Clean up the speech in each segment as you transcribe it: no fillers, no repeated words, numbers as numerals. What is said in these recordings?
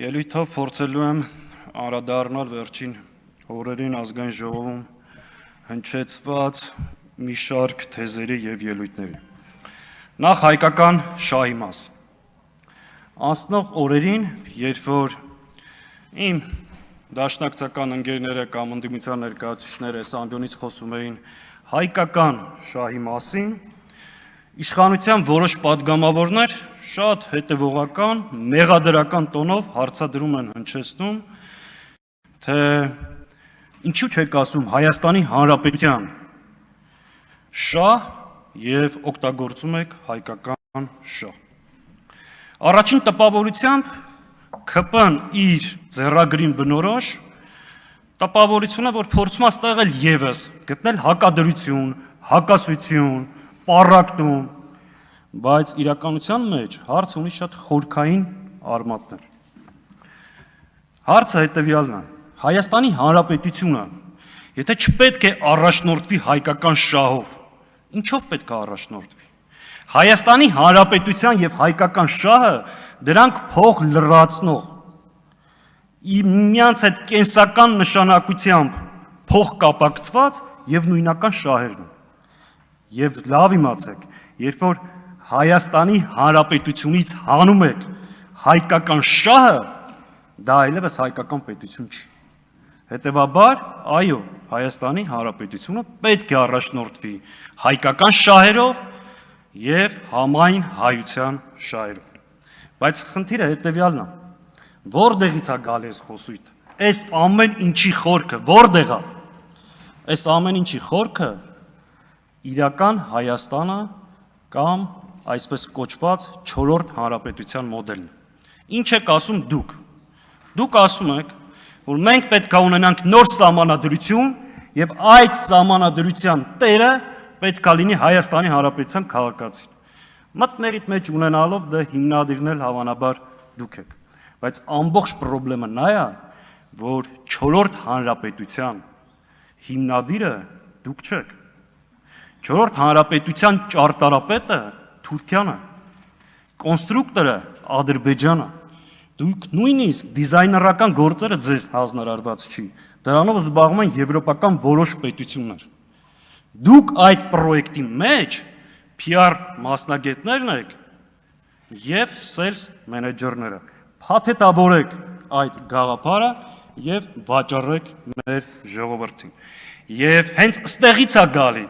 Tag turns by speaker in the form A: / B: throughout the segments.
A: Ելույթով փորձելու եմ անդրադառնալ վերջին օրերին ազգային ժողովում հնչեցված մի շարք թեզերի եւ ելույթների։ Նախ հայկական շահի մաս։ Անցնող օրերին, երբ որ իմ դաշնակցական ընկերները կամ ընդդիմության ներկայացուցիչները այս ամբիոնից խոսում էին հայկական շահի մասին, իշխանության որոշ падգամավորներ շատ հետևողական, մեղադրական տոնով հարցադրում են հնչեցնում, թե ինչու չեք ասում Հայաստանի Հանրապետության շահ եւ օգտագործում եք հայկական շահ։ Առաջին տպավորությամբ ԿՊ-ն իր ձեռագրին բնորոշ տպավորությունը, որ փորձում է ստեղել եւս գտնել հակադրություն, հակասություն, պառակտում, բայց իրականության մեջ հարցը ունի շատ խորքային արմատներ։ Հարցը հետևյալն է. Հայաստանի Հանրապետությունը, եթե չպետք է առաջնորդվի հայկական շահով, ինչով պետք է առաջնորդվի։ Հայաստանի Հանրապետության եւ հայկական շահը դրանք փող լրացնող, միմյանց հետ կենսական նշանակությամբ փող կապակցված եւ նույնական շահերն են։ Եվ լավ իմացեք, երբ որ Հայաստանի Հանրապետությունից հանում եք հայկական շահը, դա այլևս հայկական պետություն չի։ Հետևաբար, այո, Հայաստանի Հանրապետությունը պետք է առաջնորդվի հայկական շահերով եւ համայն հայության շահերով։ Բայց խնդիրը հետևյալն է. որտեղից է գալի այս խոսույթը։ Այս ամեն ինչի խորքը որտեղ է։ Այս ամեն ինչի խորքը իրական Հայաստանը կամ այսպես կոչված 4-րդ հանրապետության մոդելն է։ Ինչ եք ասում դուք։ Դուք ասում եք, որ մենք պետք է ունենանք նոր սահմանադրություն եւ այդ սահմանադրության տերը պետք է լինի Հայաստանի Հանրապետության քաղաքացին։ Մտներիդ մեջ ունենալով դա հիմնադիրնել հավանաբար դուք եք։ Բայց ամբողջ խնդրը նա է, որ 4-րդ հանրապետության հիմնադիրը դուք չեք։ 4-րդ հանրապետության ճարտարապետը Թուրքիան է, կոնստրուկտորը Ադրբեջանը։ Դուք նույնիսկ դիզայներական գործերը ձեզ հանձնարարված չի։ Դրանով զբաղվում են եվրոպական որոշ պետություններ։ Դուք այդ պրոյեկտի մեջ PR մասնագետներն եք եւ sales մենեջերները։ Փաթեթավորեք այդ գաղափարը եւ վաճառեք մեր ժողովրդին։ Եվ հենց ստեղից է գալի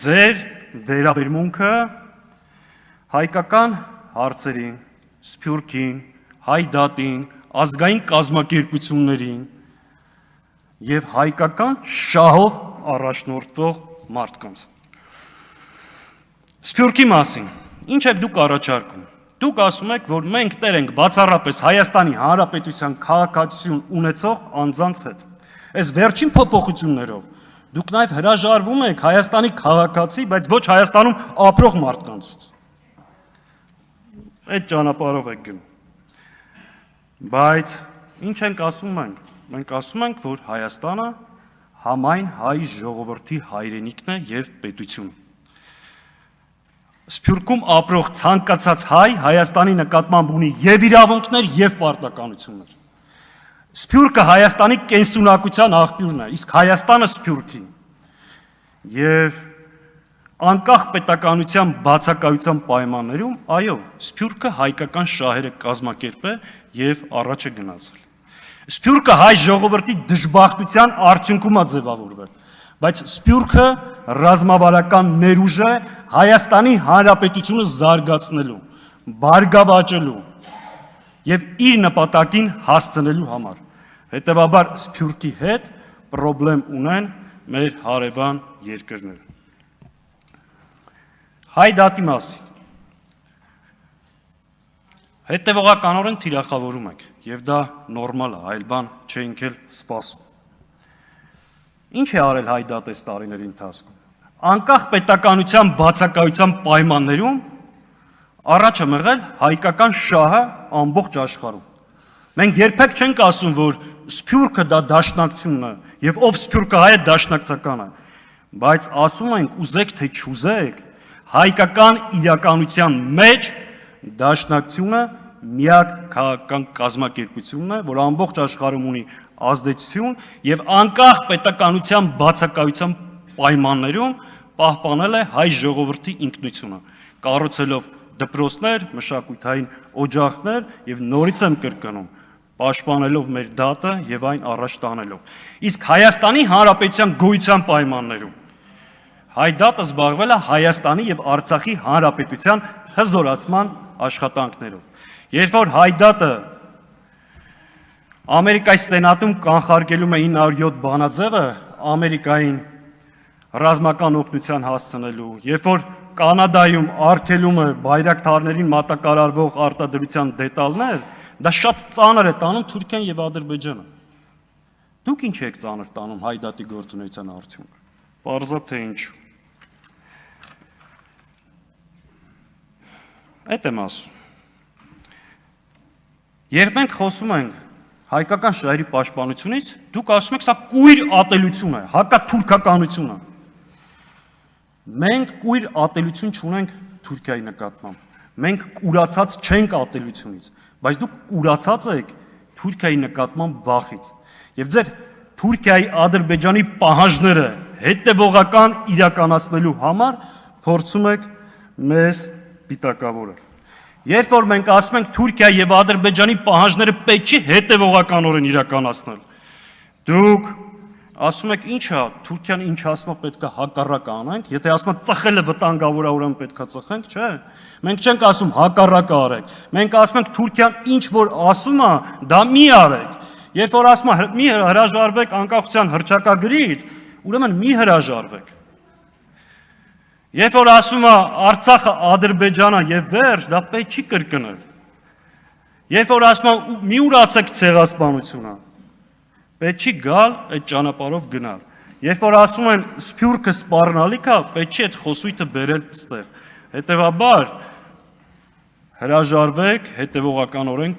A: ձեր վերաբերմունքը հայկական հարցերին, Սփյուռքին, հայ դատին, ազգային կազմակերպություններին եւ հայկական շահով առաջնորդվող մարդկանց։ Սփյուռքի մասին ինչ եք դուք առաջարկում։ Դուք ասում եք, որ մենք տեր ենք բացառապես Հայաստանի Հանրապետության քաղաքացիություն ունեցող անձանց հետ։ Այս վերջին փոփոխություններով դուք նաև հրաժարվում եք Հայաստանի քաղաքացի, բայց ոչ Հայաստանում ապրող մարդկանցից։ Այդ ճանապարհով եք գնում։ Բայց ինչ ենք ասում մենք։ Մենք ասում ենք, որ Հայաստանը համայն հայ ժողովրդի հայրենիքն է եւ պետությունը։ Սփյուռքում ապրող ցանկացած հայ Հայաստանի նկատմամբ ունի եւ իրավունքներ եւ պարտականություններ։ Սփյուռքը Հայաստանի կենսունակության աղբյուրն է, իսկ Հայաստանը Սփյուռքին։ Եվ անկախ պետականության բացակայության պայմաններում, այո, Սփյուռքը հայկական շահերը կազմակերպել եւ առաջ է գնացել։ Սփյուռքը հայ ժողովրդի դժբախտության արդյունքում է ձևավորվել, բայց Սփյուռքը ռազմավարական ներուժ է Հայաստանի Հանրապետությունը զարգացնելու, բարգավաճելու եւ իր նպատակին հասցնելու համար։ Հետևաբար Սփյուռքի հետ խնդրեմ ունեն մեր հարևան երկրները։ Հայ դատի մասին։ Հետևողականորեն թիրախավորում եք, եւ դա նորմալ է, այլ բան չենք էլ սպասում։ Ինչ է արել հայ դատը այս տարիների ընթացքում։ Անկախ պետականության բացակայության պայմաններում առաջ է մղել հայկական շահը ամբողջ աշխարհում։ Մենք երբեք չենք ասում, որ Սփյուռքը դա դաշնակցությունն է, եւ ով Սփյուռքը հայ է դաշնակցական է, բայց ասում ենք ուզեք թե չուզեք, հայկական իրականության մեջ դաշնակցությունը միակ քաղաքական կազմակերպությունն է, որ ամբողջ աշխարհում ունի ազդեցություն եւ անկախ պետականության բացակայության պայմաններում պահպանել է հայ ժողովրդի ինքնությունը, կառուցելով դպրոցներ, մշակութային օջախներ եւ նորից եմ կրկնում, պաշտպանելով մեր դատը եւ այն առաջ տանելով։ Իսկ Հայաստանի Հանրապետության գոյության պայմաններում հայ դատը զբաղվել է Հայաստանի եւ Արցախի Հանրապետության հզորացման աշխատանքներով։ Երբ որ հայ դատը Ամերիկայի Սենատում կանխարգելում է 907 բանաձևը Ամերիկային ռազմական օգնության հասցնելու, երբ որ Կանադայում արգելում է բայրակթարներին մատակարարվող արտադրության դետալներ, դա շատ ծանր է տանում Թուրքիան եւ Ադրբեջանը։ Դուք ինչ եք ծանր տանում հայ դատի գործունեության արդյունքը։ Պարզա թե ինչ։ Այդ եմ ասում։ Երբ մենք խոսում ենք հայկական շահերի պաշտպանությունից, դուք ասում եք, սա կույր ատելություն է, հակաթուրքականություն է։ Մենք կույր ատելություն չունենք Թուրքիայի նկատմամբ։ Մենք կուրացած չենք ատելությունից, բայց դուք կուրացած եք Թուրքիայի նկատմամբ վախից։ Եվ ձեր Թուրքիայի Ադրբեջանի պահանջները հետևողական իրականացնելու համար փորձում եք մեզ պիտակավորել։ Երբ որ մենք ասում ենք Թուրքիայի եւ Ադրբեջանի պահանջները պետք չի հետևողականորեն իրականացնել, դուք ասում եք ինչա, Թուրքիան ինչ ասում է պետք է հակառակ անենք, եթե ասում է ծխելը վտանգավոր է, ուրեմն պետք է ծխենք, չէ։ Մենք չենք ասում հակառակը արեք։ Մենք ասում ենք Թուրքիան ինչ որ ասում է, դա մի արեք։ Երբ որ ասում է մի հրաժարվեք անկախության հռչակագրից, ուրեմն մի հրաժարվեք։ Երբ որ ասում է Արցախը Ադրբեջանը եւ վերջ, դա պետք չի կրկնել։ Երբ որ ասում է մի ուրացեք ցեղասպանությունը, պետք չի գալ այդ ճանապարհով գնալ։ Երբ որ ասում են սփյուռքը սպառնալիք է, պետք չի այդ խոսույթը բերել այստեղ։ Հետևաբար հրաժարվեք հետևողականորեն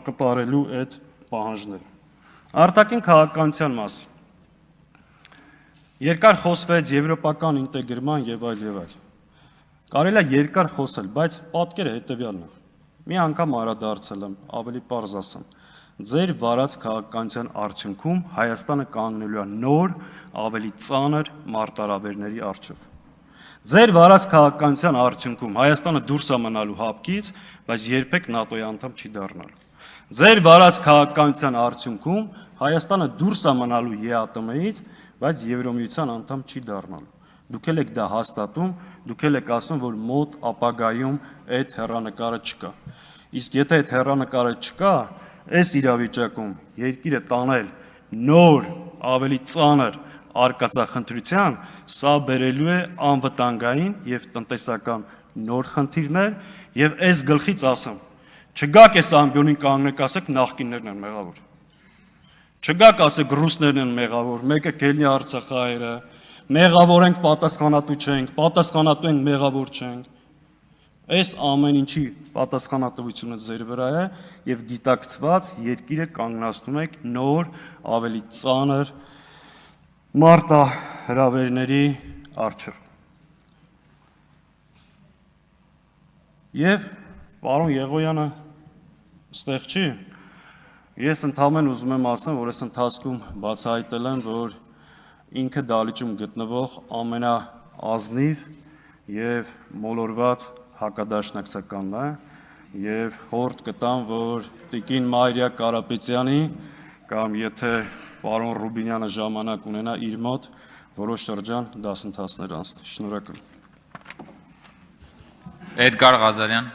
A: կատարելու այդ պահանջները։ Արտաքին քաղաքականության մասին։ Երկար խոսվեց եվրոպական ինտեգրման եւ այլ։ Կարելի է երկար խոսել, բայց պատկերը հետեւյալն է։ Մի անգամ անդրադարձել եմ, ավելի պարզ ասեմ։ Ձեր վարած քաղաքականության արդյունքում Հայաստանը կանգնելու է նոր, ավելի ծանր մարտահրավերների առջև։ Ձեր վարած քաղաքականության արդյունքում Հայաստանը դուրս է մնալու հապկից, բայց երբեք ՆԱՏՕ-ի անդամ չի դառնալու։ Ձեր վարած քաղաքականության արդյունքում Հայաստանը դուրս է մնալու ԵԱՏՄ-ից, բայց Եվրոմիության անդամ չի դառնալու։ Դուք եք դա հաստատում, դուք եք ասում, որ մոտ ապագայում այդ հեռանկարը չկա։ Իսկ եթե այդ հեռանկարը չկա, այս իրավիճակում երկիրը տանել նոր, ավելի ծանր արկածախնդրության, սա բերելու է անվտանգային եւ տնտեսական նոր խնդիրներ եւ այս գլխից ասեմ, չգաք այս ամբյոնին կանգնեք, ասեք նախկիններն են մեղավոր։ Չգաք ասեք ռուսներն են մեղավոր, մեկը կելնի Արցախահայերը, մեղավոր ենք, պատասխանատու չենք, պատասխանատու ենք, մեղավոր չենք։ Այս ամեն ինչի պատասխանատվությունը ձեր վրա է եւ գիտակցված երկիրը կանգնացնում եք նոր, ավելի ծանր մարտահրավերների առջև։ Եվ պարոն Եղոյանը ստեղ չի։ Ես ընդհանրապես ուզում եմ ասեմ, որ այս ընթացքում բացահայտել եմ, որ ինքը դալիճում գտնվող ամենաազնիվ եւ մոլորված հակադաշնակցականն է եւ խորտ կտամ, որ տիկին Մարիա Կարապետյանի կամ եթե պարոն Ռուբինյանը ժամանակ ունենա իր մոտ որոշ շրջան դասընթացներ անցնի։ Շնորհակալ։
B: Էդգար Ղազարյան։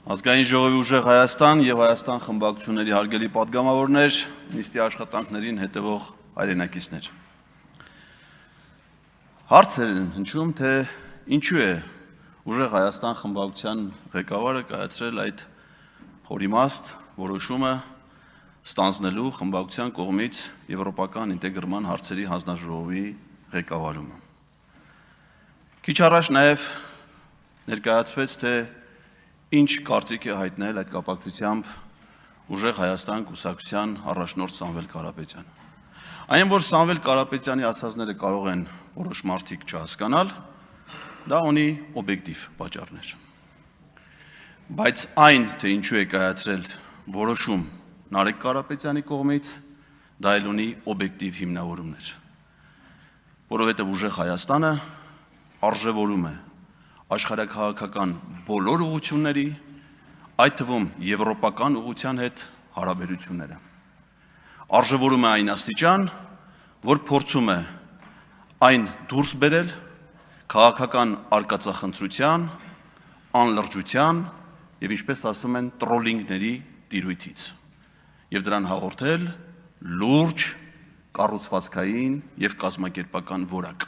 C: Ազգային ժողովի ուժեղ Հայաստան եւ Հայաստան խմբակցությունների հարգելի պատգամավորներ, նիստի աշխատանքներին հետևող հայրենակիցներ։ Հարցեր են հնչում, թե ինչու է ուժեղ Հայաստան խմբակցության ղեկավարը կայացրել այդ խորիմաստ որոշումը ստանձնելու խմբակցության կողմից եվրոպական ինտեգրման հարցերի հանձնաժողովի ղեկավարումը։ Քիչ առաջ նաեւ ներկայացվեց, թե ինչ կարծիք է հայտնել այդ կապակցությամբ Ուժեղ Հայաստան կուսակցության առաջնորդ Սամվել Կարապետյանը։ Այն, որ Սամվել Կարապետյանի ասածները կարող են որոշ մարդիկ չհասկանալ, դա ունի օբյեկտիվ պատճառներ։ Բայց այն, թե ինչու է կայացրել որոշում Նարեկ Կարապետյանի կողմից, դա էլ ունի օբյեկտիվ հիմնավորումներ։ Որովհետև Ուժեղ Հայաստանը արժևորում է աշխարհաքաղաքական բոլոր ուղղությունների, այդ թվում եվրոպական ուղղության հետ հարաբերությունները։ Արժևորում է այն աստիճան, որ փորձում է այն դուրս բերել քաղաքական արկածախնդրության, անլրջության եւ ինչպես ասում են տրոլինգների տիրույթից եւ դրան հաղորդել լուրջ կառուցվածքային եւ կազմակերպական որակ։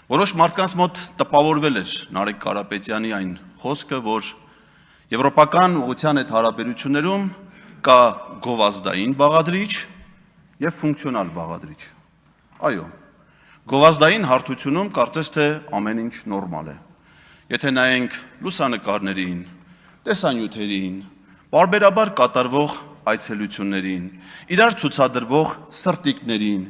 C: Որոշ մարդկանց մոտ տպավորվել էր Նարեկ Կարապետյանի այն խոսքը, որ եվրոպական ուղղության հետ հարաբերություններում կա գովազդային բաղադրիչ եւ ֆունկցիոնալ բաղադրիչ։ Այո, գովազդային հարթությունում կարծես թե ամեն ինչ նորմալ է։ Եթե նայենք լուսանկարներին, տեսանյութերին, բարբերաբար կատարվող այցելություններին, իրար ցուցադրվող սրտիկներին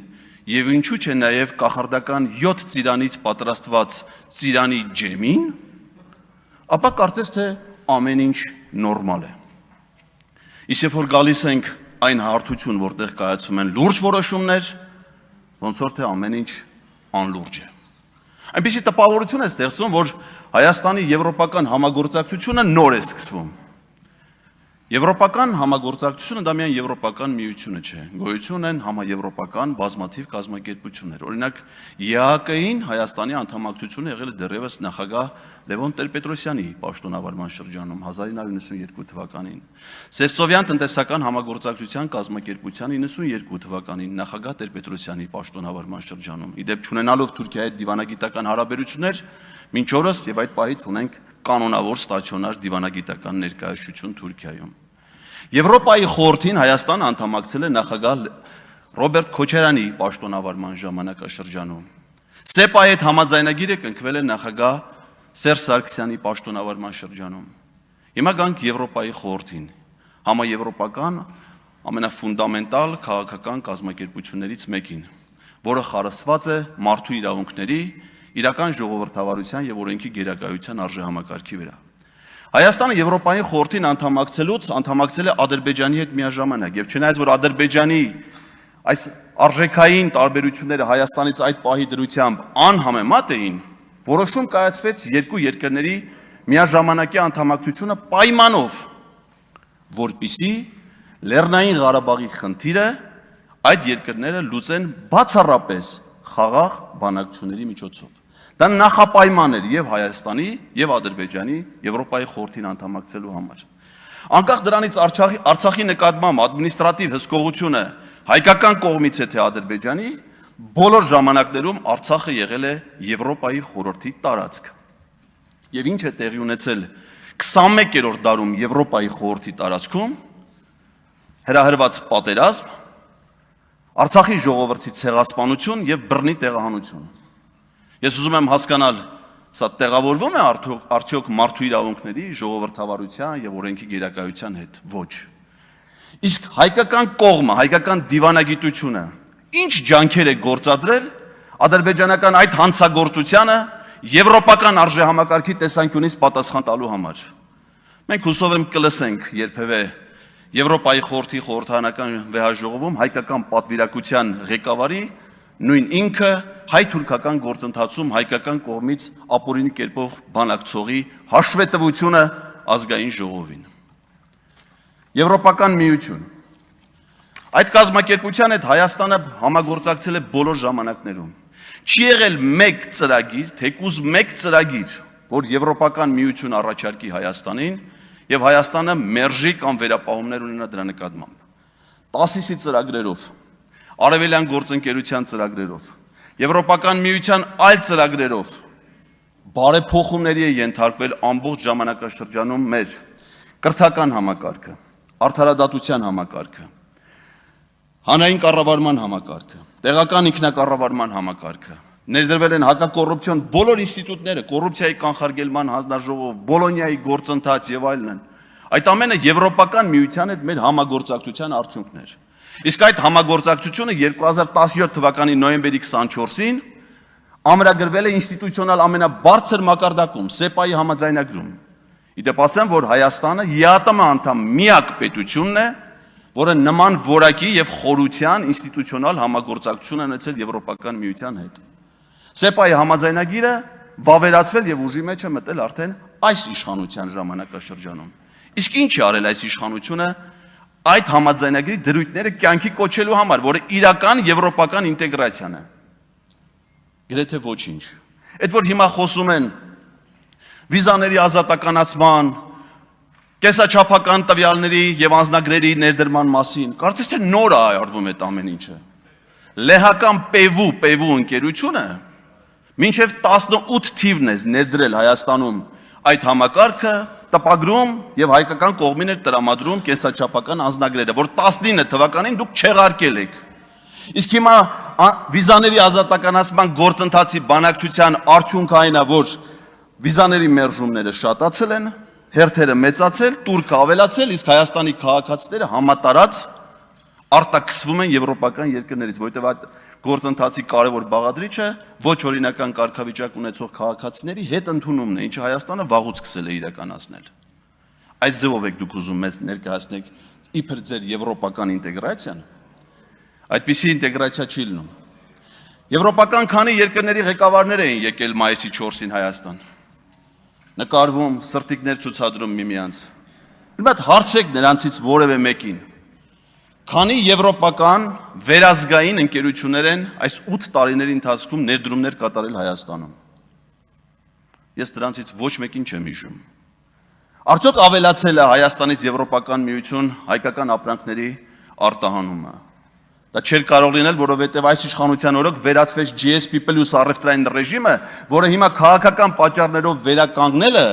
C: եւ ինչու՞ չէ նաեւ կախարդական 7 ծիրանից պատրաստված ծիրանի ջեմին, ապա կարծես թե ամեն ինչ նորմալ է։ Իսկ երբ որ գալիս ենք այն հարթություն, որտեղ կայացում են լուրջ որոշումներ, ոնց որ թե ամեն ինչ անլուրջ է։ Այնպիսի տպավորություն է ստեղծվում, որ Հայաստանի եվրոպական համագործակցությունը նոր է սկսվում։ Եվրոպական համագործակցությունը դա միայն եվրոպական միությունը չէ, գոյություն են համաեվրոպական բազմաթիվ կազմակերպություններ։ Օրինակ ԵԱՀԿ-ին Հայաստանի անդամակցությունը եղել է դեռևս նախագահ Լևոն Տեր-Պետրոսյանի պաշտոնավարման շրջանում 1992 թվականին։ Սևծովյան տնտեսական համագործակցության կազմակերպության 92 թվականին նախագահ Տեր-Պետրոսյանի պաշտոնավարման շրջանում։ Իդեպ չունենալով Թուրքիայի հետ դիվանագիտական հարաբերություններ, մինչ օրս եւ այդ պահից ունենք կանոնավոր ստացիոնար դիվանագիտական ներկայացություն Թուրքիայում։ Եվրոպայի խորհրդին Հայաստանը անդամակցել է նախագահ Ռոբերտ Քոչարյանի պաշտոնավարման ժամանակաշրջանում։ ՍԵՊԱ-ի հետ համաձայնագիրը կնքվել է նախագահ Սերժ Սարգսյանի պաշտոնավարման շրջանում։ Հիմա գանք Եվրոպայի խորհրդին, համաեվրոպական ամենաֆունդամենտալ քաղաքական կազմակերպություններից մեկին, որը խարսված է մարդու իրավունքների, իրական ժողովրդավարության եւ օրենքի գերակայության արժեհամակարգի վրա։ Հայաստանը Եվրոպայի խորհրդին անդամակցել է Ադրբեջանի հետ միաժամանակ եւ չնայած որ Ադրբեջանի այս արժեքային տարբերությունները Հայաստանից այդ պահի դրությամբ անհամեմատ էին, որոշում կայացվեց երկու երկրների միաժամանակի անդամակցությունը պայմանով, որպիսի Լեռնային Ղարաբաղի խնդիրը այդ երկրները լուծեն բացառապես խաղաղ բանակցությունների միջոցով։ Դա նախապայման էր եւ Հայաստանի եւ Ադրբեջանի Եվրոպայի խորհրդին անդամակցելու համար։ Անկախ դրանից Արցախի նկատմամբ ադմինիստրատիվ հսկողությունը հայկական կողմից է թե Ադրբեջանի, բոլոր ժամանակներում Արցախը եղել է Եվրոպայի խորհրդի տարածք։ Եվ ինչ է տեղի ունեցել 21-րդ դարում Եվրոպայի խորհրդի տարածքում հրահրված պատերազմ, Արցախի ժողովրդի ցեղասպանություն եւ բռնի տեղահանություն։ Ես ուզում եմ հասկանալ, սա տեղավորվում է արդյոք մարդու իրավունքների, ժողովրդավարության եւ օրենքի գերակայության հետ։ Ոչ։ Իսկ հայկական կողմը, հայկական դիվանագիտությունը ինչ ջանքեր է գործադրել ադրբեջանական այդ հանցագործությանը եվրոպական արժեհամակարգի տեսանկյունից պատասխան տալու համար։ Մենք հուսով եմ կլսենք երբևէ Եվրոպայի խորհրդի խորհրդարանական վեհաժողովում հայկական պատվիրակության ղեկավարի նույն ինքը հայ-թուրքական գործընթացում հայկական կողմից ապօրինի կերպով բանակցողի հաշվետվությունը ազգային ժողովին։ Եվրոպական միություն։ Այդ կազմակերպության հետ Հայաստանը համագործակցել է բոլոր ժամանակներում։ Չի եղել մեկ ծրագիր, թեկուզ մեկ ծրագիր, որ Եվրոպական միություն առաջարկի Հայաստանին եւ Հայաստանը մերժի կամ վերապահումներ ունենա դրա նկատմամբ։ 10-իսի ծրագրերով, Արևելյան գործընկերության ծրագրերով, Եվրոպական միության այլ ծրագրերով բարեփոխումների է ենթարկվել ամբողջ ժամանակաշրջանում մեր կրթական համակարգը, արդարադատության համակարգը, հանրային կառավարման համակարգը, տեղական ինքնակառավարման համակարգը, Ներդրվել են հակակոռուպցիոն բոլոր ինստիտուտները, կոռուպցիայի կանխարգելման հանձնաժողով, Բոլոնիայի գործընթաց եւ այլն։ Այդ ամենը Եվրոպական միության հետ մեր համագործակցության արդյունքներ։ Իսկ այդ համագործակցությունը 2017 թվականի նոյեմբերի 24-ին ամրագրվել է ինստիտուցիոնալ ամենաբարձր մակարդակում SEPA-ի համաձայնագրում։ Իդեպ ասեմ, որ Հայաստանը ԵԱՏՄ անդամ միակ պետությունն է, որը նման որակի եւ խորության ինստիտուցիոնալ համագործակցություն ունեցել Եվրոպական միության հետ։ SEPA-ի համաձայնագիրը վավերացվել եւ ուժի մեջ է մտել արդեն այս իշխանության ժամանակաշրջանում։ Իսկ ինչ է արել այս իշխանությունը այդ համաձայնագրի դրույթները կյանքի կոչելու համար, որը իրական եվրոպական ինտեգրացիան է։ Գրեթե ոչինչ։ Այդ որ հիմա խոսում են վիզաների ազատականացման, կեսաչափական տվյալների եւ անձնագրերի ներդրման մասին, կարծես թե նոր է արվում այդ ամեն ինչը։ Լեհական PEVU ընկերությունը մինչև 18 թիվն է ներդրել Հայաստանում այդ համակարգը, տպագրում եւ հայկական կողմին էր տրամադրում կենսաչափական անձնագրերը, որ 19 թվականին դուք չեղարկել եք։ Իսկ հիմա վիզաների ազատականացման գործընթացի բանակցության արդյունքը այն է, որ վիզաների մերժումները շատացել են, հերթերը մեծացել, տուրքը ավելացել, իսկ Հայաստանի քաղաքացիները համատարած արտաքսվում են եվրոպական երկրներից, որովհետև այդ գործընթացի կարևոր բաղադրիչը ոչ օրինական կարգավիճակ ունեցող քաղաքացիների հետ ընդունումն է, ինչը Հայաստանը վաղուց սկսել է իրականացնել։ Այս ձևով եք դուք ուզում մեզ ներկայացնեք իբր ձեր եվրոպական ինտեգրացիան, այդպիսի ինտեգրացիա չի լինում։ Եվրոպական քանի երկրների ղեկավարներ էին եկել մայիսի 4-ին Հայաստան, նկարվում, սրտիկներ ցուցադրում միմյանց։ Հիմա հարցրեք նրանցից որևէ մեկին, քանի եվրոպական վերազգային ընկերություններ են այս 8 տարիների ընթացքում ներդրումներ կատարել Հայաստանում։ Ես դրանցից ոչ մեկին չեմ հիշում։ Արդյոք ավելացել է Հայաստանից Եվրոպական միություն հայկական ապրանքների արտահանումը։ Դա չէր կարող լինել, որովհետև այս իշխանության օրոք վերացվեց GSP+ առևտրային ռեժիմը, որը հիմա քաղաքական պատճառներով վերականգնելը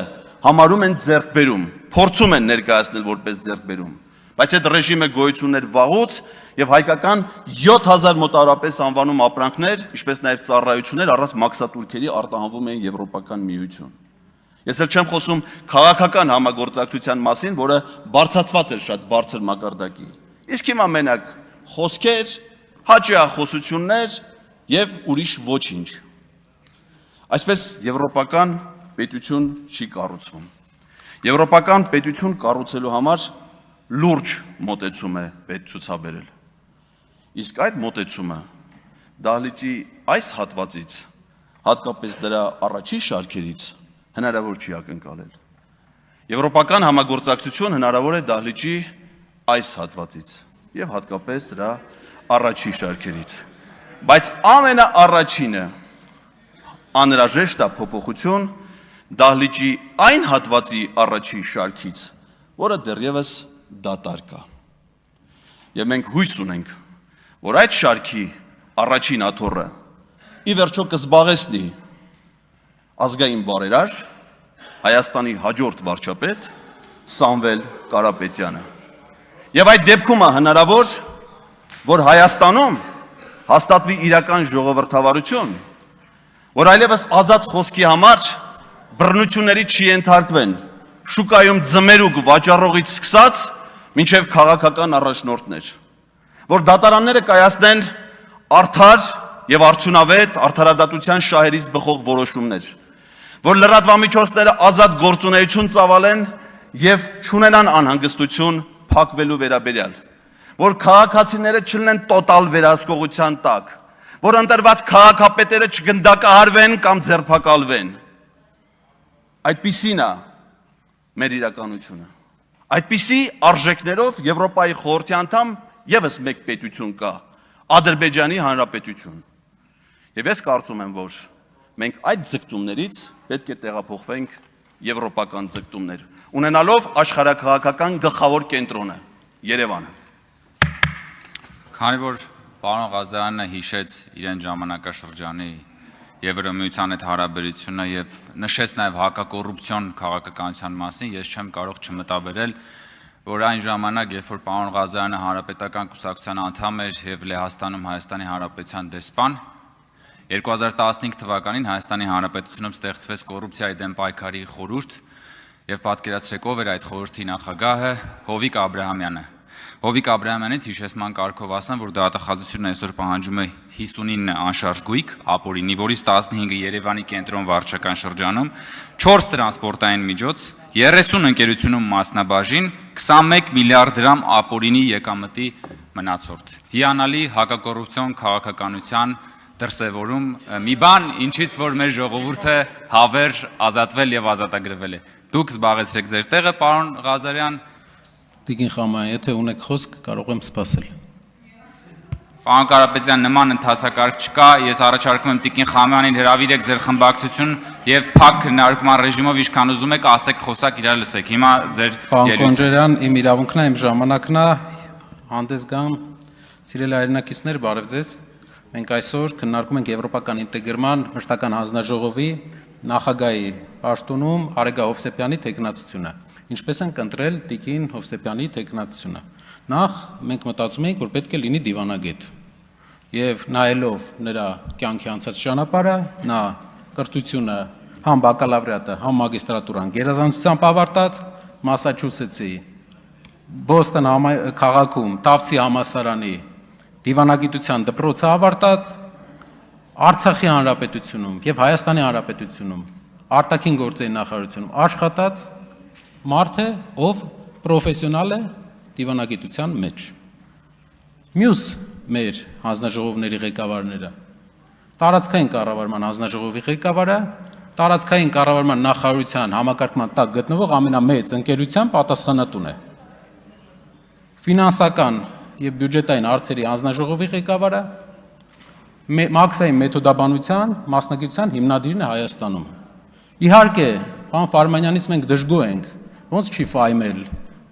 C: համարում են ձեռքբերում, փորձում են ներկայացնել որպես ձեռքբերում։ Բայց այդ ռեժիմը գոյություն ուներ վաղուց եւ հայկական 7000 մոտավորապես անվանում ապրանքներ, ինչպես նաեւ ծառայություններ առանց մաքսատուրքերի արտահանվում են Եվրոպական միություն։ Ես էլ չեմ խոսում քաղաքական համագործակցության մասին, որը բարձրացված էր շատ բարձր մակարդակի։ Իսկ հիմա մենակ խոսքեր, հաճախոսություններ եւ ուրիշ ոչինչ։ Այսպես եվրոպական պետություն չի կառուցվում։ Եվրոպական պետություն կառուցելու համար լուրջ մոտեցում է պետք ցուցաբերել։ Իսկ այդ մոտեցումը դահլիճի այս հատվածից, հատկապես դրա առաջին շարքերից հնարավոր չի ակնկալել։ Եվրոպական համագործակցություն հնարավոր է դահլիճի այս հատվածից եւ հատկապես դրա առաջին շարքերից։ Բայց ամենաառաջինը անհրաժեշտ է փոփոխություն դահլիճի այն հատվածի առաջին շարքից, որը դեռևս դատարկ է։ Եվ մենք հույս ունենք, որ այդ շարքի առաջին աթոռը ի վերջո կզբաղեցնի ազգային բարերար Հայաստանի հաջորդ վարչապետ Սամվել Կարապետյանը։ Եվ այդ դեպքում է հնարավոր, որ Հայաստանում հաստատվի իրական ժողովրդավարություն, որ այլևս ազատ խոսքի համար բռնությունների չի ենթարկվեն, շուկայում ձմերուկ վաճառողից սկսած մինչև քաղաքական առաջնորդներ, որ դատարանները կայացնեն արդար եւ արդյունավետ արդարադատության շահերից բխող որոշումներ, որ լրատվամիջոցները ազատ գործունեություն ծավալեն եւ չունենան անհանգստություն փակվելու վերաբերյալ, որ քաղաքացիները չլինեն տոտալ վերահսկողության տակ, որ ընտրված քաղաքապետերը չգնդակահարվեն կամ ձերբակալվեն։ Այդպիսին է մեր իրականությունը։ Այդպիսի արժեքներով Եվրոպայի խորհրդի անդամ եւս մեկ պետություն կա, Ադրբեջանի Հանրապետություն։ Եվ ես կարծում եմ, որ մենք այդ ձգտումներից պետք է տեղափոխվենք եվրոպական ձգտումներ, ունենալով աշխարհաքաղաքական գլխավոր կենտրոնը՝ Երևանը։
B: Քանի որ պարոն Ղազարյանը հիշեց իրեն ժամանակաշրջանի Եվրամիության հետ հարաբերությունը եւ նշեց նաեւ հակակոռուպցիոն քաղաքականության մասին, ես չեմ կարող չմտաբերել, որ այն ժամանակ, երբ որ պարոն Ղազարյանը հանրապետական կուսակցության անդամ էր եւ Լեհաստանում Հայաստանի Հանրապետության դեսպան, 2015 թվականին Հայաստանի Հանրապետությունում ստեղծվեց կոռուպցիայի դեմ պայքարի խորհուրդ եւ պատկերացրեք ով էր այդ խորհրդի նախագահը Հովիկ Աբրահամյանը։ Հովիկ Աբրահամյանից հիշեցման կարգով ասեմ, որ դատախազությունը այսօր պահանջում է 59 անշարժ գույք ապօրինի, որից 15-ը Երևանի կենտրոն վարչական շրջանում, 4 տրանսպորտային միջոց, 30 ընկերությունում մասնաբաժին, 21 միլիարդ դրամ ապօրինի եկամտի մնացորդ։ Հիանալի հակակոռուպցիոն քաղաքականության դրսևորում մի բան, ինչից որ մեր ժողովուրդը հավերժ ազատվել եւ ազատագրվել է։ Դուք զբաղեցրեք ձեր տեղը, պարոն Ղազարյան։
D: Տիկին Խաման, եթե ունեք խոսք, կարող եմ սպասել։
B: Պարոն Կարապետյան, նման ընթացակարգ չկա, ես առաջարկում եմ Տիկին Խամանին հրավիրեք ձեր խմբակցություն եւ փակ քննարկման ռեժիմով ինչքան ուզում եք, ասեք խոսակ, իրար լսեք։ Հիմա ձեր
D: Պարոն Կոնջարյան, իմ իրավունքն է, իմ ժամանակն է, հանդես գամ, սիրելի հայրենակիցներ, բարև ձեզ։ Մենք այսօր քննարկում ենք եվրոպական ինտեգրման մշտական հանձնաժողովի նախագահի պաշտոնում Արեգա Հովսեփյանի թեկնածությունը։ Ինչպես են ընտրել Տիկին Հովսեփյանի թեկնածությունը։ Նախ մենք մտածում էինք, որ պետք է լինի դիվանագետ։ Եվ նայելով նրա կյանքի անցած ճանապարհը, նա կրթությունը համ բակալավրիատը, համ մագիստրատուրան գերազանցությամբ ավարտած, Մասաչուսեթսի Բոստոն քաղաքում Տավցի համալսարանի դիվանագիտության դպրոցը ավարտած, Արցախի հանրապետությունում եւ Հայաստանի հանրապետությունում արտաքին գործերի նախարարությունում աշխատած մարդ է, ով պրոֆեսիոնալ է դիվանագիտության մեջ։ Մյուս մեր հանձնաժողովների ղեկավարները տարածքային կառավարման հանձնաժողովի ղեկավարը, տարածքային կառավարման նախարարության համակարգման տակ գտնվող ամենամեծ ընկերության պատասխանատուն է։ Ֆինանսական եւ բյուջետային հարցերի հանձնաժողովի ղեկավարը մաքսային մեթոդաբանության մասնագիտության հիմնադիրն է Հայաստանում։ Իհարկե, պարոն Ֆարմանյանից մենք դժգոհ ենք, ոնց չի ֆայմել,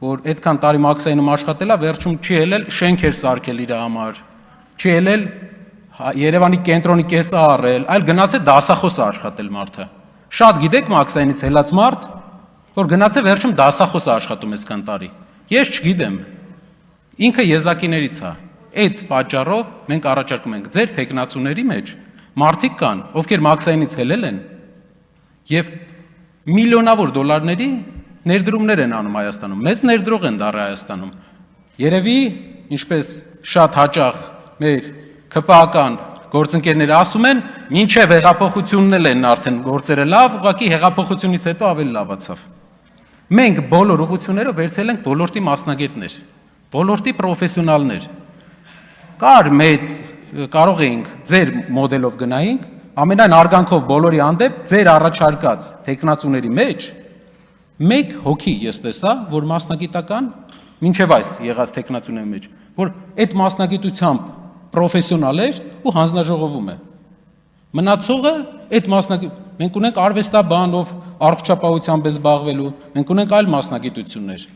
D: որ այդքան տարի մաքսայինում աշխատելա, վերջում չի ելել շենքեր սարքել իր համար, չի ելել Երևանի կենտրոնի կեսը առել, այլ գնաց է դասախոս աշխատել մարդը։ Շատ գիտեք մաքսայինից հելած մարդ, որ գնաց է վերջում դասախոս աշխատում այսքան տարի։ Ես չգիտեմ։ Ինքը եզակիներից է։ Այդ պատճառով մենք առաջարկում ենք ձեր թեկնածուների մեջ մարդիկ կան, ովքեր մաքսայինից հելել են եւ միլիոնավոր դոլարների ներդրումներ են անում Հայաստանում, մեծ ներդրող են դառել Հայաստանում։ Երևի, ինչպես շատ հաճախ մեր ԿՊԱ-կան գործընկերները ասում են, մինչև հեղափոխությունն են արդեն գործերը լավ, ուղղակի հեղափոխությունից հետո ավելի լավացավ։ Մենք բոլոր ուղղություններով վերցել ենք ոլորտի մասնագետներ, ոլորտի պրոֆեսիոնալներ։ Կար մեծ, կարող էինք ձեր մոդելով գնայինք, ամենայն արգանքով բոլորի հանդեպ ձեր առաջարկած թեկնածուների մեջ մեկ հոգի ես տեսա, որ մասնագիտական, մինչև այս եղած թեկնածուների մեջ, որ այդ մասնագիտությամբ պրոֆեսիոնալ էր ու հանձնաժողովում է։ Մնացողը այդ մենք ունենք արվեստաբան, ով առողջապահությամբ է զբաղվելու, մենք ունենք այլ մասնագիտություններ։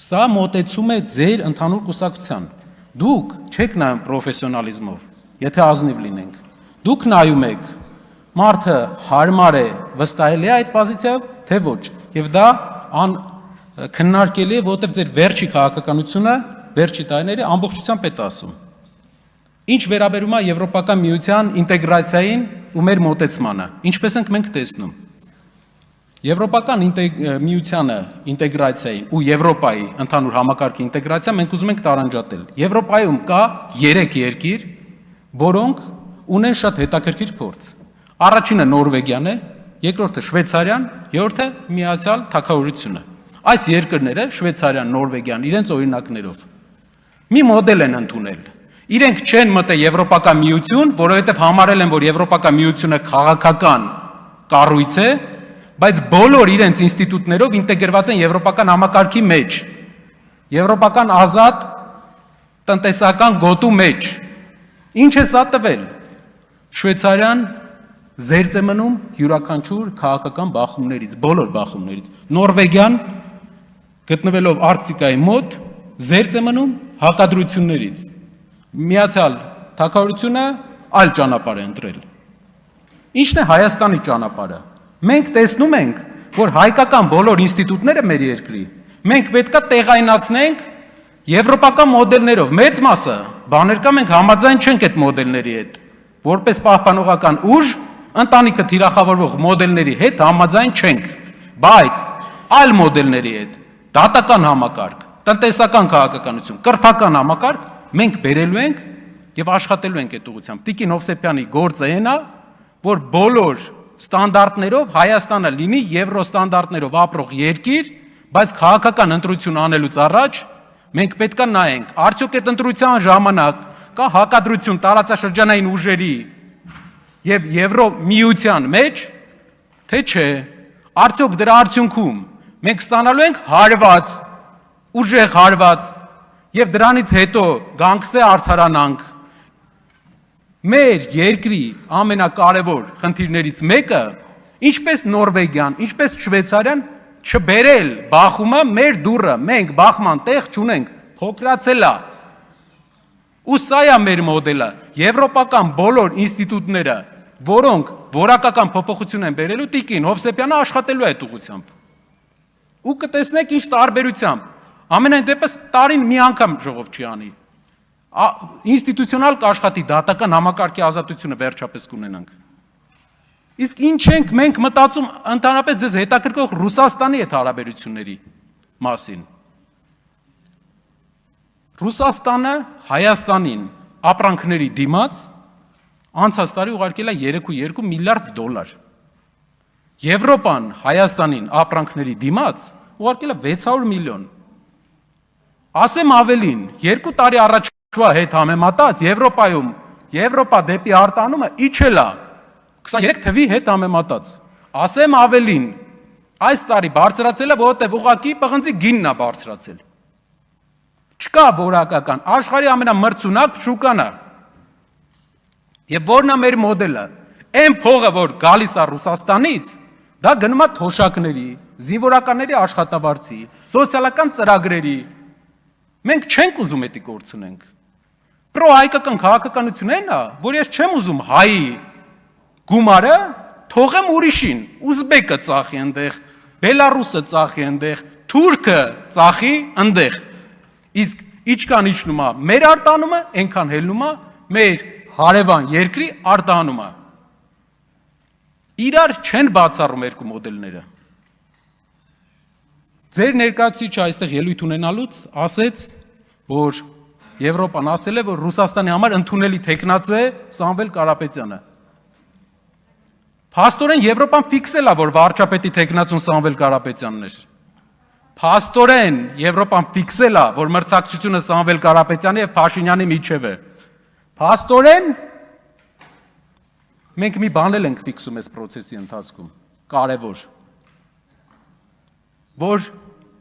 D: Սա մոտեցում է ձեր ընդհանուր կուսակցության։ Դուք չեք նայում պրոֆեսիոնալիզմով, եթե ազնիվ լինենք։ Դուք նայում եք մարդը հարմար է, վստահելի է այդ պոզիցիայով, թե ոչ։ Եվ դա քննարկելի է, որովհետև ձեր վերջի քաղաքականությունը, վերջի տարիների ամբողջությամբ է ասում։ Ինչ վերաբերում է Եվրոպական միության ինտեգրացիային ու մեր մոտեցմանը, ինչպես ենք մենք տեսնում։ Եվրոպական միությանը ինտեգրացիային ու Եվրոպայի ընդհանուր համակարգի ինտեգրացիա մենք ուզում ենք տարանջատել։ Եվրոպայում կա 3 երկիր, որոնք ունեն շատ հետաքրքիր փորձ։ Առաջինը Նորվեգիան է, երկրորդը Շվեյցարիան, երրորդը Միացյալ Թագավորությունը։ Այս երկրները Շվեյցարիան, Նորվեգիան իրենց օրինակներով մի մոդել են ընդունել։ Իրենք չեն մտել Եվրոպական միություն, որովհետև համարել են, որ Եվրոպական միությունը քաղաքական կառույց է, բայց բոլոր իրենց ինստիտուտներով ինտեգրված են եվրոպական համակարգի մեջ, եվրոպական ազատ տնտեսական գոտու մեջ։ Ինչ է սա տվել։ Շվեյցարիան զերծ է մնում յուրաքանչյուր քաղաքական բախումներից, բոլոր բախումներից։ Նորվեգիան գտնվելով Արկտիկայի մոտ զերծ է մնում հակադրություններից։ Միացյալ Թագավորությունը այլ ճանապարհ է ընտրել։ Ինչն է Հայաստանի ճանապարհը։ Մենք տեսնում ենք, որ հայկական բոլոր ինստիտուտները մեր երկրի մենք պետքա տեղայնացնենք եվրոպական մոդելներով։ Մեծ մասը բաներ կա, մենք համաձայն չենք այդ մոդելների հետ, որպես պահպանողական ուժ ընտանիքը թիրախավորող մոդելների հետ համաձայն չենք, բայց այլ մոդելների հետ, դատական համակարգ, տնտեսական քաղաքականություն, կրթական համակարգ մենք բերելու ենք եւ աշխատելու ենք այդ ուղղությամբ։ Տիկին Հովսեփյանի գործը այն է, որ բոլոր ստանդարտներով Հայաստանը լինի եվրո ստանդարտներով ապրող երկիր, բայց քաղաքական ընտրություն անելուց առաջ մենք պետք է նայենք, արդյոք այդ ընտրության ժամանակ կա հակադրություն տարածաշրջանային ուժերի եւ Եվրո միության մեջ, թե չէ, արդյոք դրա արդյունքում մենք ստանալու ենք հարված, ուժեղ հարված եւ դրանից հետո գանգստե արդարանանք։ Մեր երկրի ամենակարևոր խնդիրներից մեկը, ինչպես Նորվեգիան, ինչպես Շվեյցարիան, չբերել բախումը մեր դուռը, մենք բախման տեղ չունենք, փոքրացել է։ Ու սա է մեր մոդելը, եվրոպական բոլոր ինստիտուտները, որոնք որակական փոփոխություն են բերելու, տիկին Հովսեփյանը աշխատելու է այդ ուղղությամբ։ Ու կտեսնեք ինչ տարբերությամբ։ Ամենայն դեպս տարին մի անգամ ժողով չի անի։ Ինստիտուցիոնալ կաշխատի դատական համակարգի ազատությունը վերջապես կունենանք։ Իսկ ինչ ենք մենք մտածում ընդհանրապես ձեզ հետաքրքրող Ռուսաստանի հետ հարաբերությունների մասին։ Ռուսաստանը Հայաստանին ապրանքների դիմաց անցած տարի ուղարկել է 3.2 միլիարդ դոլար։ Եվրոպան Հայաստանին ապրանքների դիմաց ուղարկել է 600 միլիոն։ Ասեմ ավելին, 2 տարի առաջվա հետ համեմատած Եվրոպայում Եվրոպա դեպի արտանումը իջել է 23 թվի հետ համեմատած։ Ասեմ ավելին, այս տարի բարձրացել է, որովհետև ուղղակի պղնձի գինն է բարձրացել։ Չկա որակական, աշխարհի ամենամրցունակ շուկան է։ Եվ որն է մեր մոդելը։ Այն փողը, որ գալիս է Ռուսաստանից, դա գնում է թոշակների, զինվորականների աշխատավարձի, սոցիալական ծրագրերի։ Մենք չենք ուզում դա կորցնենք։ Պրոհայկական քաղաքականությունն այն է, որ ես չեմ ուզում հայի գումարը թողեմ ուրիշին, ուզբեկը ծախի այնտեղ, բելարուսը ծախի այնտեղ, թուրքը ծախի այնտեղ։ Իսկ ինչքան իջնում է մեր արտանումը, այնքան հելնում է մեր հարևան երկրի արտանումը։ Իրար չեն բացառում երկու մոդելները։ Ձեր ներկայացուցիչը այստեղ ելույթ ունենալուց ասեց, որ Եվրոպան ասել է, որ Ռուսաստանի համար ընդունելի թեկնածու է Սամվել Կարապետյանը։ Փաստորեն Եվրոպան ֆիքսել է, որ վարչապետի թեկնածուն Սամվել Կարապետյանն էր։ Փաստորեն Եվրոպան ֆիքսել է, որ մրցակցությունը Սամվել Կարապետյանի եւ Փաշինյանի միջև է։ Փաստորեն մենք մի բան ենք ֆիքսում այս process-ի ընթացքում, կարևոր, որ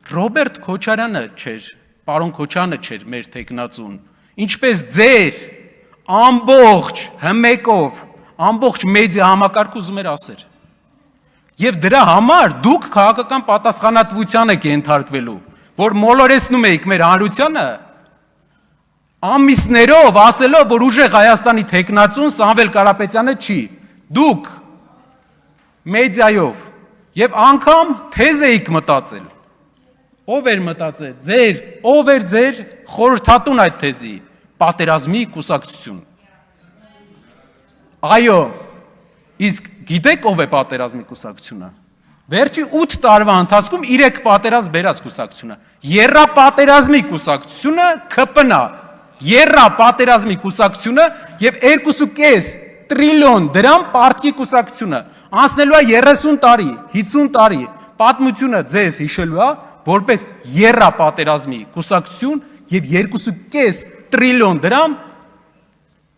D: Ռոբերտ Քոչարյանը չէր, պարոն Քոչարյանը չէր մեր թեկնածուն, ինչպես ձեր ամբողջ հմեկով, ամբողջ մեդիա համակարգը ուզում էր ասել։ Եվ դրա համար դուք քաղաքական պատասխանատվության եք ենթարկվելու, որ մոլորեցնում եք մեր հանրությանը, ամիսներով ասելով, որ ուժեղ Հայաստանի թեկնածուն Սամվել Կարապետյանը չի, դուք մեդիայով եւ անգամ թեզ էիք մտածել, ով էր մտածել, ով էր ձեր խորհրդատուն այդ թեզի, պատերազմի կուսակցություն։ Այո, իսկ գիտեք ով է պատերազմի կուսակցությունը։ Վերջի 8 տարվա ընթացքում 3 պատերազմ բերած կուսակցությունը, եռապատերազմի կուսակցությունը ԿՊՆ-ը, եռապատերազմի կուսակցությունը եւ 2.5 տրիլիոն դրամ պարտքի կուսակցությունը, անցնելու է 30 տարի, 50 տարի, պատմությունը ձեզ հիշելու է, որպես եռապատերազմի կուսակցություն եւ 2.5 տրիլիոն դրամ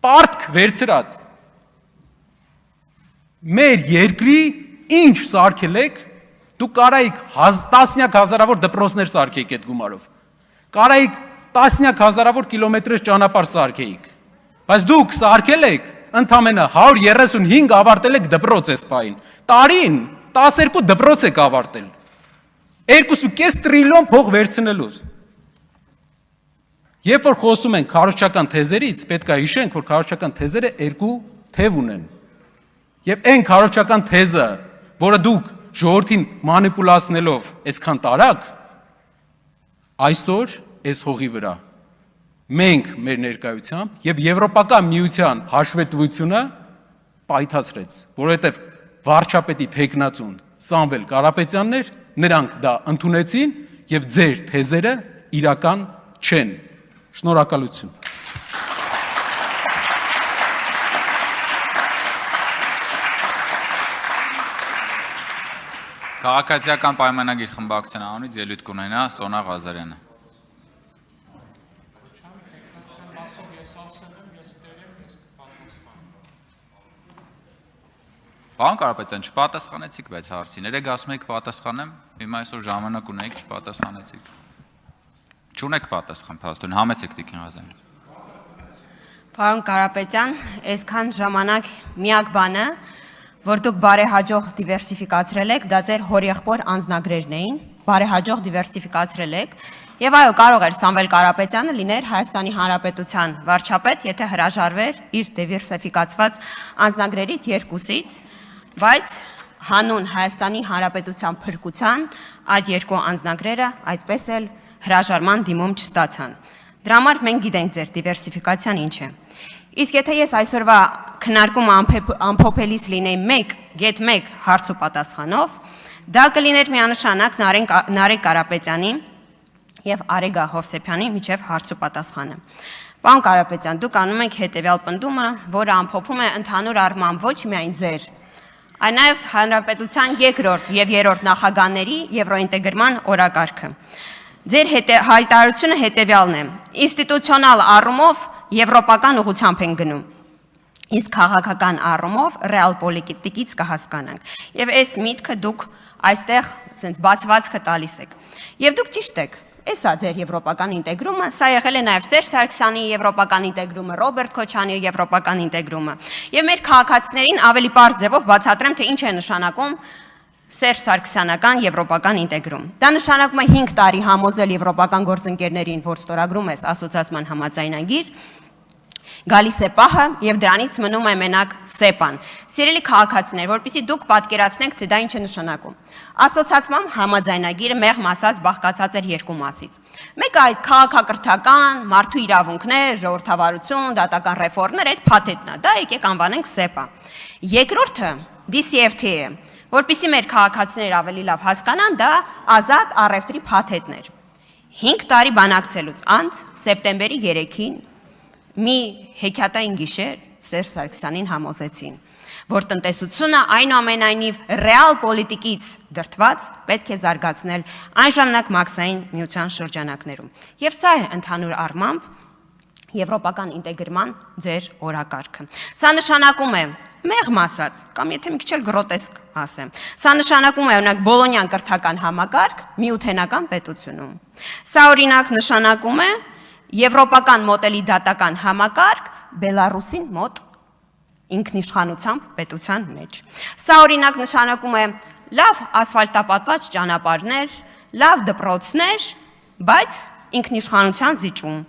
D: պարտք վերցրած։ Մեր երկրի ինչ սարքել եք, դուք կարայիք տասնյակ հազարավոր դպրոցներ սարքեիք այդ գումարով, կարայիք տասնյակ հազարավոր կիլոմետրեր ճանապարհ սարքեիք, բայց դուք սարքել եք ընդամենը 135 ավարտել եք դպրոց այս պահին, տարին 12 դպրոց եք ավարտել, 2.5 տրիլիոն փող վերցնելու։ Երբ որ խոսում ենք քարոզչական թեզերից, պետք է հիշենք, որ քարոզչական թեզերը երկու թև ունեն։ Եվ այն քարոզչական թեզը, որը դուք ժողովրդին մանիպուլացնելով այսքան տարաք, այսօր այս հողի վրա մենք մեր ներկայությամբ եւ Եվրոպական միության հաշվետվությունը պայթացրեց, որովհետեւ վարչապետի թեկնածուն Սամվել Կարապետյանն էր, նրանք դա ընդունեցին եւ ձեր թեզերը իրական չեն։ Շնորհակալություն։
B: Քաղաքացիական պայմանագիր խմբակցության անունից ելույթ կունենա Սոնա Ղազարյանը։ Պարոն Կարապետյան, չպատասխանեցիք բայց հարցին։ Երեք ասում եք պատասխանեմ, հիմա այսօր ժամանակ ունեիք, չպատասխանեցիք։ Չունեք պատասխան, փաստորեն համեցեք Տիկին Ղազարյան։
E: Պարոն Կարապետյան, այսքան ժամանակ միակ բանը, որ դուք բարեհաջող դիվերսիֆիկացրել եք, դա ձեր հորեղբոր անձնագրերն էին, բարեհաջող դիվերսիֆիկացրել եք, եւ այո, կարող էր Սամվել Կարապետյանը լիներ Հայաստանի Հանրապետության վարչապետ, եթե հրաժարվեր իր դիվերսիֆիկացված անձնագրերից երկուսից, բայց հանուն Հայաստանի Հանրապետության փրկության այդ երկու անձնագրերը այդպես էլ հրաժարման դիմում չստացան։ Դրա համար մենք գիտենք ձեր դիվերսիֆիկացիան ինչ է։ Իսկ եթե ես այսօրվա քննարկումը ամփոփելիս լինեի 1 հարց ու պատասխանով, դա կլիներ միանշանակ Նարեկ Կարապետյանի եւ Արեգա Հովսեփյանի միջև հարց ու պատասխանը։ Պարոն Կարապետյան, դուք անում եք հետեւյալ պնդումը, որը ամփոփում է ընդհանուր առմամբ ոչ միայն ձեր, այլ նաեւ Հանրապետության երկրորդ եւ երրորդ նախագահների եվրոինտեգրման օրակարգը։ Ձեր հայտարարությունը հետեւյալն է. ինստիտուցիոնալ առումով եվրոպական ուղղությամբ են գնում։ Իսկ քաղաքական առումով ռեալ պոլիտիկից կհասկանանք։ Եվ այս միտքը դուք այստեղ ասենց բացվածքը տալիս եք։ Եվ դուք ճիշտ եք։ Էսա ձեր եվրոպական ինտեգրումը, սա եղել է նաև Սերժ Սարգսյանի եվրոպական ինտեգրումը, Ռոբերտ Քոչարյանի եվրոպական ինտեգրումը։ Եվ մեր քաղաքացիներին ավելի պարզ ձևով բացատրեմ, թե ինչ է նշանակում Սերժ Սարգսյանական եվրոպական ինտեգրում։ Դա նշանակում է 5 տարի համոզել եվրոպական գործընկերներին, որ ստորագրում ես ասոցիացիան համաձայնագիր, գալիս է պահը եւ դրանից մնում է մենակ սեպան։ Սիրելի քաղաքացիներ, որպեսզի դուք պատկերացնեք, թե դա ինչ է նշանակում։ Ասոցիացիան համաձայնագիրը մեղմ ասած բաղկացած էր երկու մասից։ Մեկը այդ քաղաքակրթական, մարդու իրավունքներ, ժողովրդավարություն, դատական ռեֆորմներ, այդ փաթեթն է, դա եկեք անվանենք սեպա։ Երկրորդը DCFTA է, որպեսզի մեր քաղաքացիները ավելի լավ հասկանան, դա ազատ առևտրի փաթեթն էր։ 5 տարի բանակցելուց անց սեպտեմբերի 3-ին մի հեքիաթային գիշեր Սերժ Սարգսյանին համոզեցին, որ տնտեսությունը այնուամենայնիվ ռեալ պոլիտիկից դրդված պետք է զարգացնել այն ժամանակ մաքսային միության շրջանակներում։ Եվ սա է ընդհանուր առմամբ եվրոպական ինտեգրման ձեր օրակարգը։ Սա նշանակում է մեղմ ասած, կամ եթե մի քիչ էլ գրոտեսկ ասեմ, սա նշանակում է օրինակ Բոլոնյան կրթական համակարգ միութենական պետությունում։ Սա օրինակ նշանակում է եվրոպական մոդելի դատական համակարգ Բելարուսին մոտ ինքնիշխանությամբ պետության մեջ։ Սա օրինակ նշանակում է լավ ասֆալտապատված ճանապարհներ, լավ դպրոցներ, բայց ինքնիշխանության զիջում։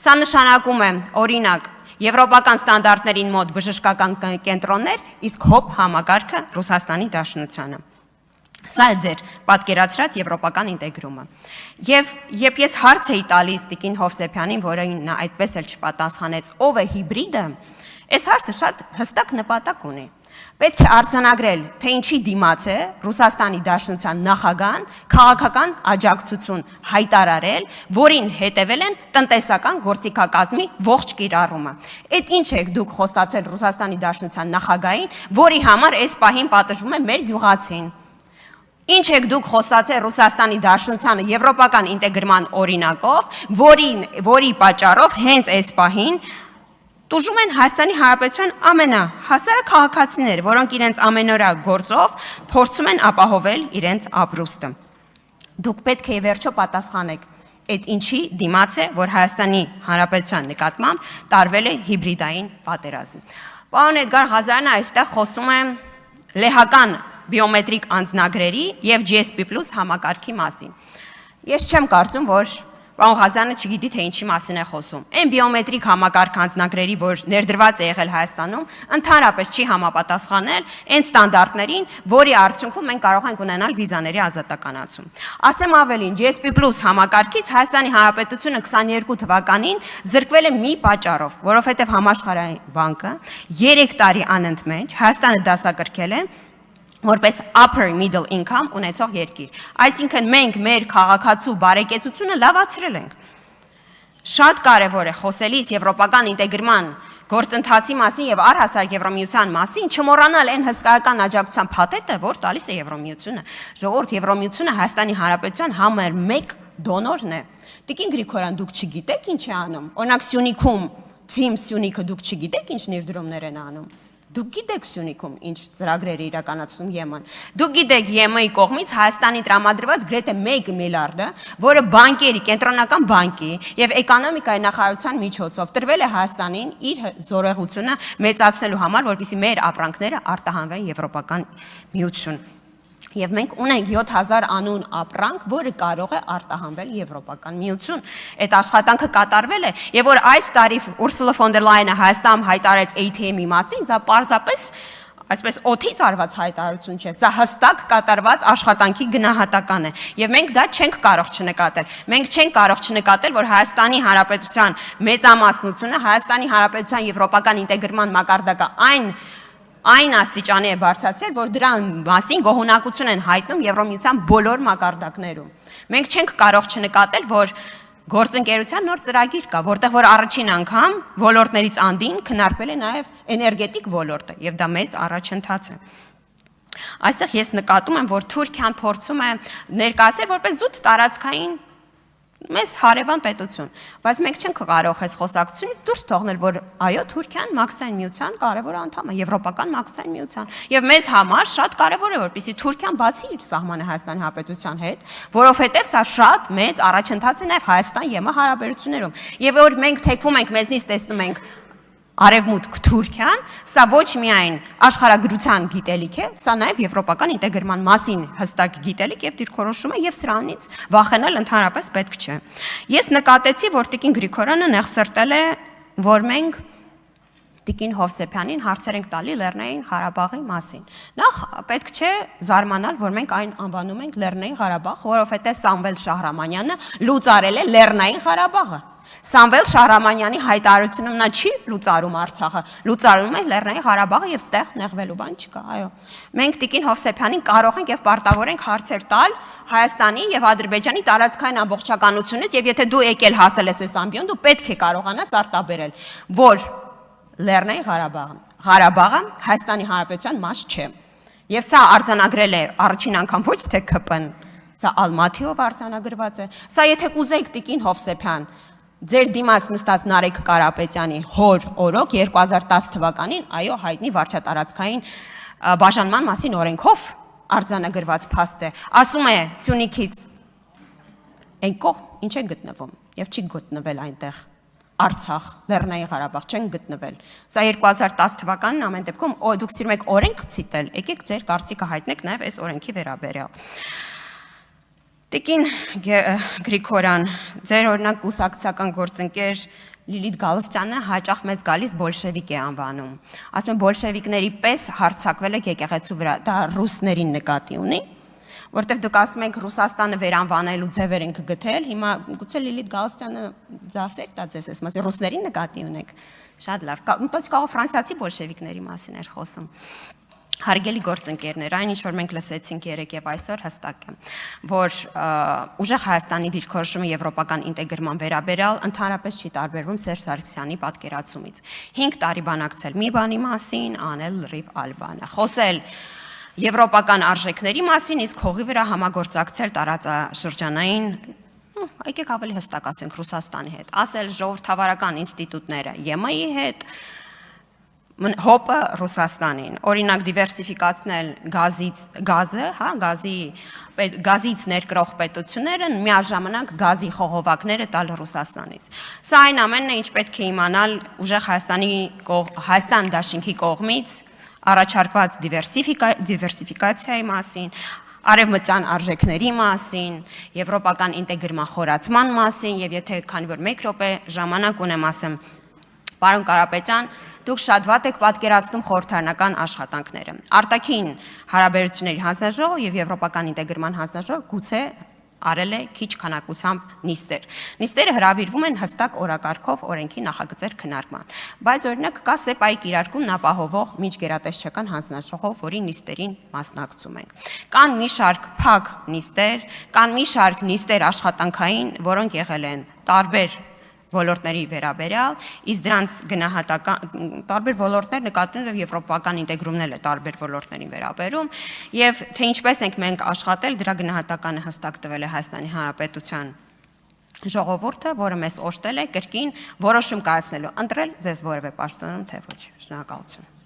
E: Սա նշանակում է օրինակ եվրոպական ստանդարտներին մոտ բժշկական կենտրոններ, իսկ հոբ համակարգը Ռուսաստանի Դաշնությանը։ Սա է ձեր պատկերացրած եվրոպական ինտեգրումը։ Եվ երբ ես հարց էի տալիս Տիկին Հովսեփյանին, որին նա այդպես էլ չպատասխանեց, ով է հիբրիդը, այս հարցը շատ հստակ նպատակ ունի։ Պետք է արձանագրել, թե ինչի դիմաց է Ռուսաստանի Դաշնության նախագահան քաղաքական աջակցություն հայտարարել, որին հետևել են տնտեսական գործիքակազմի ողջ կիրառումը։ Այդ ինչ եք դուք խոստացել Ռուսաստանի Դաշնության նախագահին, որի համար այս պահին պատժվում է մեր գյուղացին։ Ինչ եք դուք խոստացել Ռուսաստանի Դաշնությանը եվրոպական ինտեգրման օրինակով, որի պատճառով հենց այս պահին տուժում են Հայաստանի Հանրապետության ամենահասարը քաղաքացիներ, որոնք իրենց ամենօրյա գործով փորձում են ապահովել իրենց ապրուստը։ Դուք պետք է վերջո պատասխանեք, այդ ինչի դիմաց է, որ Հայաստանի Հանրապետության նկատմամբ տարվել է հիբրիդային պատերազմ։ Պարոն Էդգար Ղազարյանը այստեղ խոսում է լեհական բիոմետրիկ անձնագրերի եւ GSP+ համակարգի մասին։ Ես չեմ կարծում, որ Պարոն Ղազարյանը չգիտի թե ինչի մասին է խոսում։ Այն բիոմետրիկ համակարգ անձնագրերի, որ ներդրված է եղել Հայաստանում, ընդհանրապես չի համապատասխանել այն ստանդարտներին, որի արդյունքում մենք կարող ենք ունենալ վիզաների ազատականացում։ Ասեմ ավելին, GSP+ համակարգից Հայաստանի Հանրապետությունը 22 թվականին զրկվել է մի պատճառով, որովհետև Համաշխարհային բանկը 3 տարի անընդմեջ Հայաստանը դասակարգել է որպես upper middle income ունեցող երկիր։ Այսինքն մենք մեր քաղաքացու բարեկեցությունը լավացրել ենք։ Շատ կարևոր է խոսելիս եվրոպական ինտեգրման գործընթացի մասին եւ առհասարակ Եվրոմիության մասին չմոռանալ այն հսկայական աջակցության փաթեթը, որ տալիս է Եվրոմիությունը։ Ժողովուրդ, Եվրոմիությունը Հայաստանի Հանրապետության համար 1 դոնորն է։ Տիկին Գրիգորյան, դուք չգիտեք ինչ է անում։ Օրինակ Սյունիքում, Team Սյունիքը դուք չգիտեք ինչ ներդրումներ են անում։ Դուք գիտեք Սյունիքում ինչ ծրագրեր է իրականացնում ԵՄ-ն։ Դուք գիտեք ԵՄ-ի կողմից Հայաստանի տրամադրված գրեթե 1 միլիարդը, որը բանկերի, կենտրոնական բանկի եւ էկոնոմիկայի նախարարության միջոցով տրվել է Հայաստանին իր զորեղությունը մեծացնելու համար, որպեսզի մեր ապրանքները արտահանվեն Եվրոպական միություն։ Եվ մենք ունենք 7000 անուն ապրանք, որը կարող է արտահանվել Եվրոպական միություն։ Այդ աշխատանքը կատարվել է, եւ որ այս տարի Ուրսուլա ֆոն դեր Լայենը Հայաստանում հայտարարեց ATM-ի մասին, սա պարզապես այսպես օթից արված հայտարարություն չէ, սա հստակ կատարված աշխատանքի գնահատական է։ Եւ մենք դա չենք կարող չնկատել։ Մենք չենք կարող չնկատել, որ Հայաստանի Հանրապետության մեծամասնությունը, Հայաստանի Հանրապետության եվրոպական ինտեգրման մակարդակը այն աստիճանի է բարձրացել, որ դրան մասին գոհունակություն են հայտնում Եվրոմիության բոլոր մակարդակներում։ Մենք չենք կարող չնկատել, որ գործընկերության նոր ծրագիր կա, որտեղ որ առաջին անգամ ոլորտներից անդին քննարկվել է նաև էներգետիկ ոլորտը, եւ դա մեծ առաջընթաց է։ Այստեղ ես նկատում եմ, որ Թուրքիան փորձում է ներկայացնել որպես զուտ տարածքային մեզ հարևան պետություն, բայց մենք չենք կարող այս խոսակցությունից դուրս թողնել, որ այո, Թուրքիան մաքսային միության կարևոր անդամ է, եվրոպական մաքսային միության, եւ մեզ համար շատ կարևոր է, որպեսզի Թուրքիան բացի իր սահմանը Հայաստանի Հանրապետության հետ, որովհետեւ սա շատ մեծ առաջընթաց է նաեւ Հայաստան-ԵՄ հարաբերություններում, եւ որ մենք թեքվում ենք, մեզնից տեսնում ենք Արևմուտք Թուրքիան, սա ոչ միայն աշխարհագրության գիտելիք է, սա նաև եվրոպական ինտեգրման մասին հստակ գիտելիք եւ դիրքորոշում է եւ սրանից վախենալ ընդհանրապես պետք չէ։ Ես նկատեցի, որ Տիկին Գրիգորյանը նեղսրտել է, որ մենք Տիկին Հովսեփյանին հարցեր ենք տալի Լեռնային Ղարաբաղի մասին։ Նախ պետք չէ զարմանալ, որ մենք այն անվանում ենք Լեռնային Ղարաբաղ, որովհետեւ Սամվել Շահրամանյանը լուծարել է Լեռնային Ղարաբաղը։ Սամվել Շահրամանյանի հայտարարությունում նա չի լուծարում Արցախը, լուծարում է Լեռնային Ղարաբաղը եւ ստեղ նեղվելու բան չկա, այո։ Մենք Տիկին Հովսեփյանին կարող ենք եւ պարտավոր ենք հարցեր տալ Հայաստանի եւ Ադրբեջանի տարածքային ամբողջականությունից եւ եթե դու եկել հասել ես այս ամբիոն, դու պետք է կարողանաս արտաբերել, որ Լեռնային Ղարաբաղը Հայաստանի Հանրապետության մաս չէ։ Եվ սա արձանագրել է առաջին անգամ ոչ թե ԿՊ-ն, սա Ալմաթիով արձանագրված է։ Սա եթե կուզեք Տիկին Հովսեփյան, ձեր դիմաց նստած Նարեկ Կարապետյանի հոր օրոք 2010 թվականին, այո, հայտնի վարչատարածքային բաժանման մասին օրենքով արձանագրված փաստ է։ Ասում է Սյունիքից այն կողմ ինչ է գտնվում եւ չի գտնվել այնտեղ։ Արցախ, Լեռնային Ղարաբաղ չեն գտնվել։ Սա 2010 թվականին ամեն դեպքում դուք սիրում եք օրենք ցիտել, եկեք ձեր կարծիքը հայտնեք նաև այս օրենքի վերաբերյալ։ Տիկին Գրիգորյան, ձեր օրինակ կուսակցական գործընկեր Լիլիթ Գալստյանը հաճախ մեզ գալիս բոլշևիկ է անվանում։ Ասում է բոլշևիկների պես հարձակվել եք եկեղեցու վրա, դա ռուսներին նկատի ունի։ Որտեվ դուք ասում եք Ռուսաստանը վերանվանելու ձևեր ենք գտել, հիմա գուցե Լիլիթ Գալստյանը դասեր տա ձեզ այս մասի ռուսներին նկատի ունեք։ Շատ լավ։ Մտածի կարող ֆրանսիացի բոլշևիկների մասին էր խոսում։ Հարգելի գործընկերներ, այն ինչ որ մենք լսեցինք երեկ եւ այսօր հստակ է, որ ուժեղ Հայաստանի դիրքորոշումը եվրոպական ինտեգրման վերաբերյալ ընդհանրապես չի տարբերվում Սերժ Սարգսյանի պատկերացումից։ 5 տարի բանակցել մի բանի մասին, անել լրիվ այլ բանը։ Խոսել եվրոպական արժեքների մասին, իսկ հողի վրա համագործակցել տարածաշրջանային, եկեք ավելի հստակ ասենք Ռուսաստանի հետ, ասել ժողովրդավարական ինստիտուտները ԵՄ-ի հետ, հոպը Ռուսաստանին, օրինակ դիվերսիֆիկացնել գազից ներկրող պետությունները, միաժամանակ գազի խողովակները տալ Ռուսաստանից։ Սա այն ամենն է, ինչ պետք է իմանալ ուժեղ Հայաստան դաշինքի կողմից առաջարկված դիվերսիֆիկացիայի մասին, արևմտյան արժեքների մասին, եվրոպական ինտեգրման խորացման մասին, եւ եթե քանի որ 1 րոպե ժամանակ ունեմ ասեմ, պարոն Կարապետյան, դուք շատ վատ եք պատկերացնում խորհրդարանական աշխատանքները։ Արտաքին հարաբերությունների հանձնաժողով եւ եվրոպական ինտեգրման հանձնաժողով գուցե արել է քիչ քանակությամբ նիստեր։ Նիստերը հրավիրվում են հստակ օրակարգով օրենքի նախագծեր քննարկման։ Բայց օրինակ կա ՍԵՊԱ-ի կիրարկումն ապահովող միջգերատեսչական հանձնաժողով, որի նիստերին մասնակցում ենք։ Կան մի շարք փակ նիստեր, կան մի շարք նիստեր աշխատանքային, որոնք եղել են տարբեր ոլորտների վերաբերյալ, իսկ դրանց գնահատական տարբեր ոլորտներ նկատվում եւ եվրոպական ինտեգրումն է տարբեր ոլորտներին վերաբերում եւ թե ինչպես ենք մենք աշխատել, դրա գնահատականը հստակ տվել է Հայաստանի Հանրապետության ժողովուրդը, որը մեզ օժտել է կրկին որոշում կայացնելու, ընտրել ձեզ որևէ պաշտոնում թե ոչ։ Շնորհակալություն։